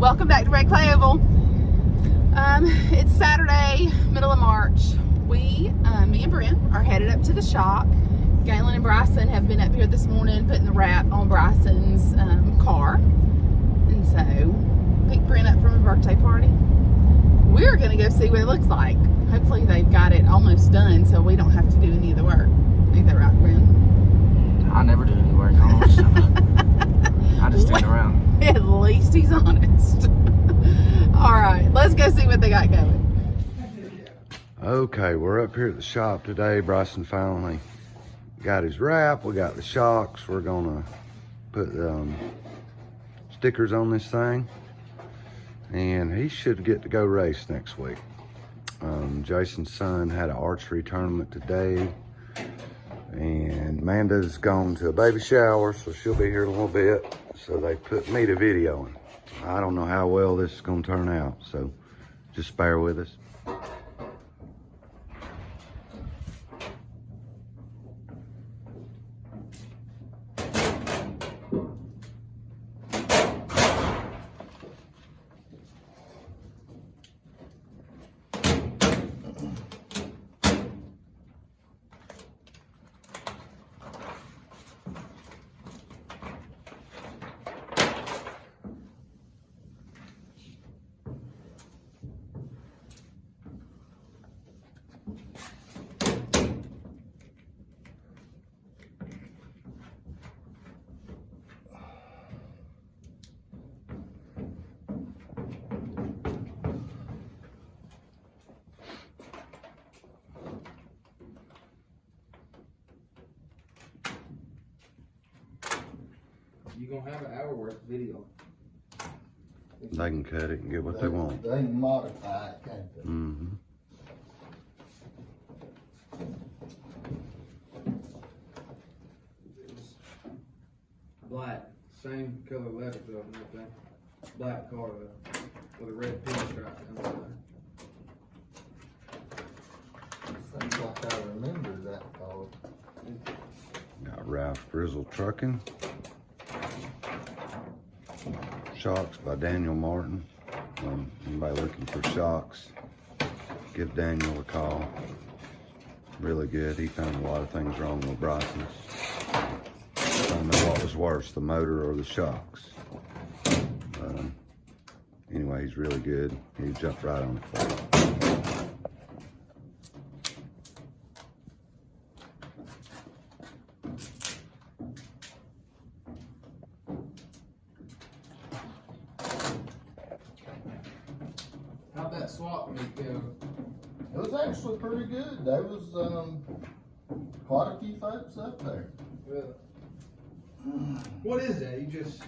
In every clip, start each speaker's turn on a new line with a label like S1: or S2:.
S1: Welcome back to Red Clay Oval. It's Saturday, middle of March. Me and Brent are headed up to the shop. Galen and Bryson have been up here this morning putting the wrap on Bryson's car. And so, picked Brent up from a birthday party. We're going to go see what it looks like. Hopefully they've got it almost done so we don't have to do any of the work. Ain't that right, Brent?
S2: I never do any work. I just stand around.
S1: At least he's honest. All right, let's go see what they got going.
S3: Okay, we're up here at the shop today. Bryson finally got his wrap. We got the shocks. We're gonna put stickers on this thing, and he should get to go race next week. Jason's son had an archery tournament today, and Amanda's gone to a baby shower, so she'll be here in a little bit. So they put me to videoing. I don't know how well this is gonna turn out, so just bear with us.
S2: You're gonna have an hour worth of video.
S3: They can cut it and get what they want.
S4: They can modify it, can't they?
S3: Mm-hmm.
S2: Black, same color letters though, and everything. Black car though, with a red pinstripe coming
S4: Seems like I remember that car.
S3: Got Ralph Grizzle Trucking. Shocks by Daniel Martin. Anybody looking for shocks, give Daniel a call. Really good. He found a lot of things wrong with Bryson's. I don't know what was worse, the motor or the shocks. Anyway, he's really good. He jumped right on it for you.
S2: How'd that swap meet go?
S4: It was actually pretty good. There was quite a few folks up there.
S2: Really? What is that? You just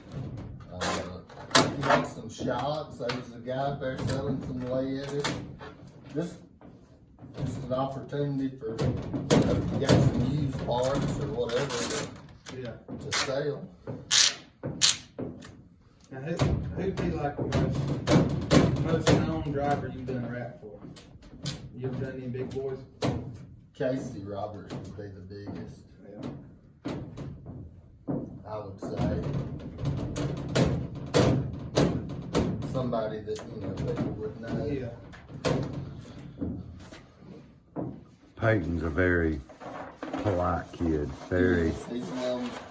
S4: You got some shots. There was a guy up there selling some lead. Just an opportunity for you got some used parts or whatever to sell.
S2: Now who'd be like the most known driver you've done a rap for? You ever done any big boys?
S4: Casey Roberts would be the biggest,
S2: Yeah.
S4: I would say. Somebody that, people would know.
S2: Yeah.
S3: Peyton's a very polite kid. Very,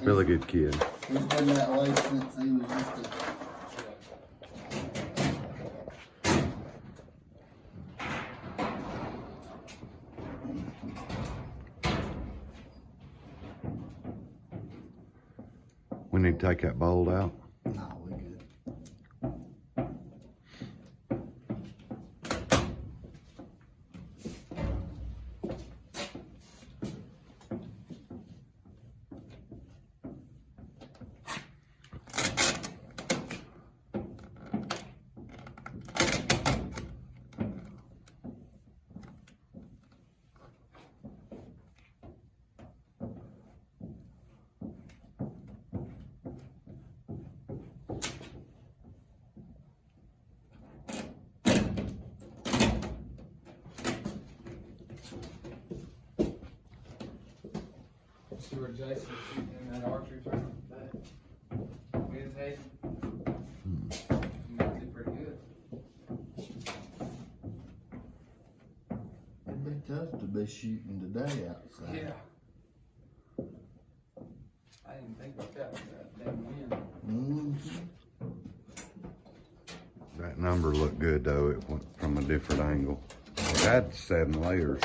S3: really good kid.
S4: He's been that way since he was just a
S3: We need to take that bolt out.
S4: no, we good.
S2: See where Jason's shooting in that archery tournament today. Wednesday. Might be pretty
S4: tough to be shooting today outside.
S2: Yeah. I didn't think about that with that damn wind.
S4: Mm-hmm.
S3: That number looked good though. It went from a different angle. It had 7 layers.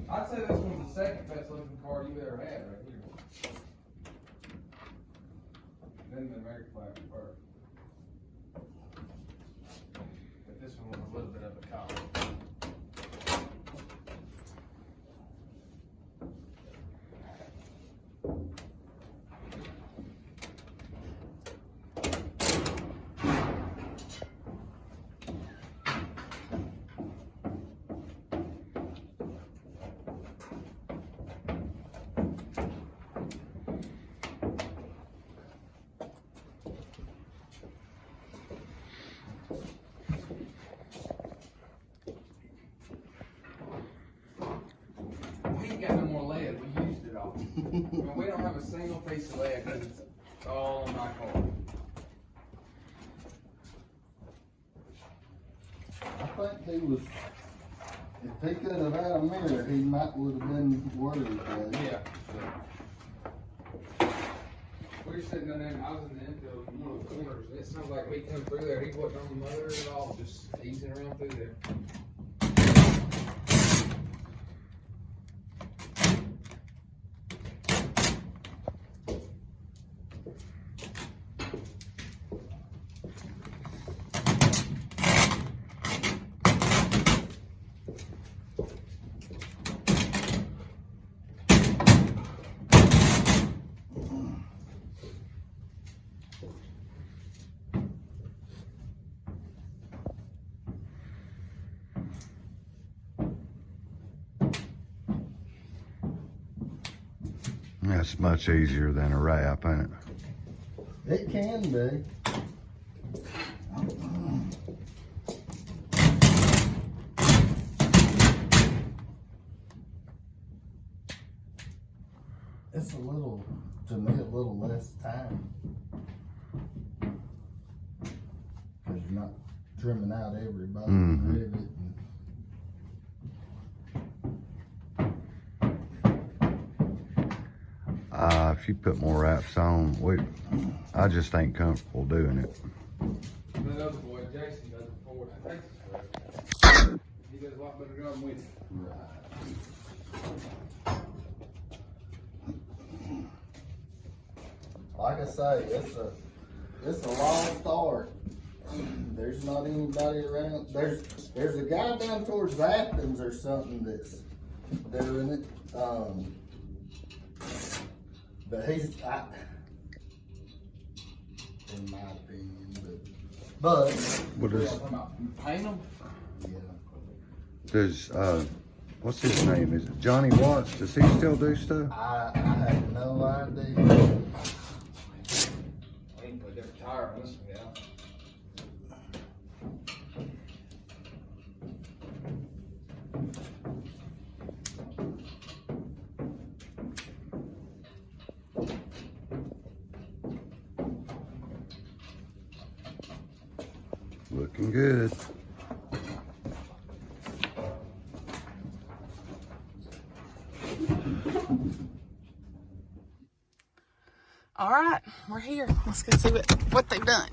S2: I'd say this one's the second best looking car you've ever had right here. Then the American flag first. But this one was a little bit of a cop. We ain't got no more lead. We used it all. I mean, we don't have a single piece of lead because it's all on my car.
S4: I think he was, if he could have had a mirror, he might would have been worried.
S2: Yeah. We were sitting in there, and I was in the infield in one of the corners, and it sounds like we come through there. He wasn't on the motor at all, just easing around through there.
S3: That's much easier than a wrap, ain't it?
S4: It can be. It's a little, to me, a little less time. Cause you're not trimming out every bone
S3: Mhm.
S4: rivet and
S3: If you put more wraps on, I just ain't comfortable doing it.
S2: That other boy, Jason, does it for I think it's correct. He does a lot better job with it.
S4: like I say, it's a long start. There's not anybody around. There's a guy down towards Athens or something that's doing it. But he's, in my opinion, but
S3: What is,
S2: Paint them?
S4: yeah.
S3: does, what's his name? Is it Johnny Watts? Does he still do stuff?
S4: I have no idea.
S2: I ain't put their tire on this one, yeah.
S3: Looking good.
S1: All right, we're here. Let's go see what they've done.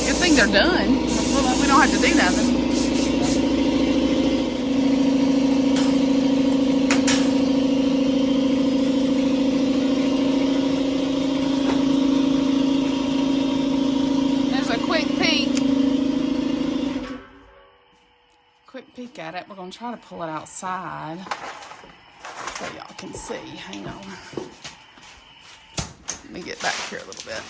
S1: Good thing they're done. We don't have to do nothing. Quick peek at it. We're going to try to pull it outside so y'all can see. Hang on. Let me get back here a little bit.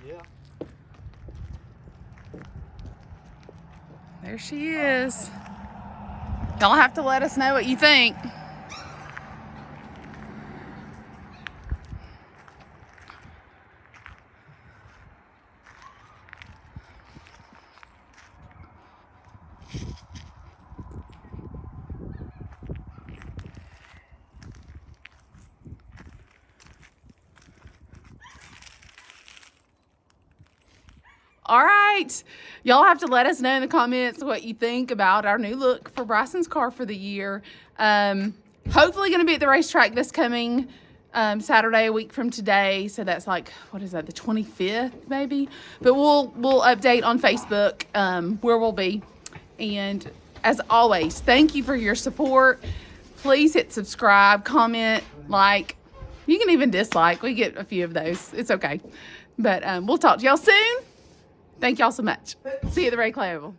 S2: Yeah.
S1: There she is. Y'all have to let us know what you think. All right, y'all have to let us know in the comments what you think about our new look for Bryson's car for the year. Hopefully going to be at the racetrack this coming Saturday, a week from today. So that's like, what is that, the 25th maybe? But we'll update on Facebook where we'll be. And as always, thank you for your support. Please hit subscribe, comment, like. You can even dislike. We get a few of those. It's okay. But we'll talk to y'all soon. Thank y'all so much. See you at the Ray Clay Oval.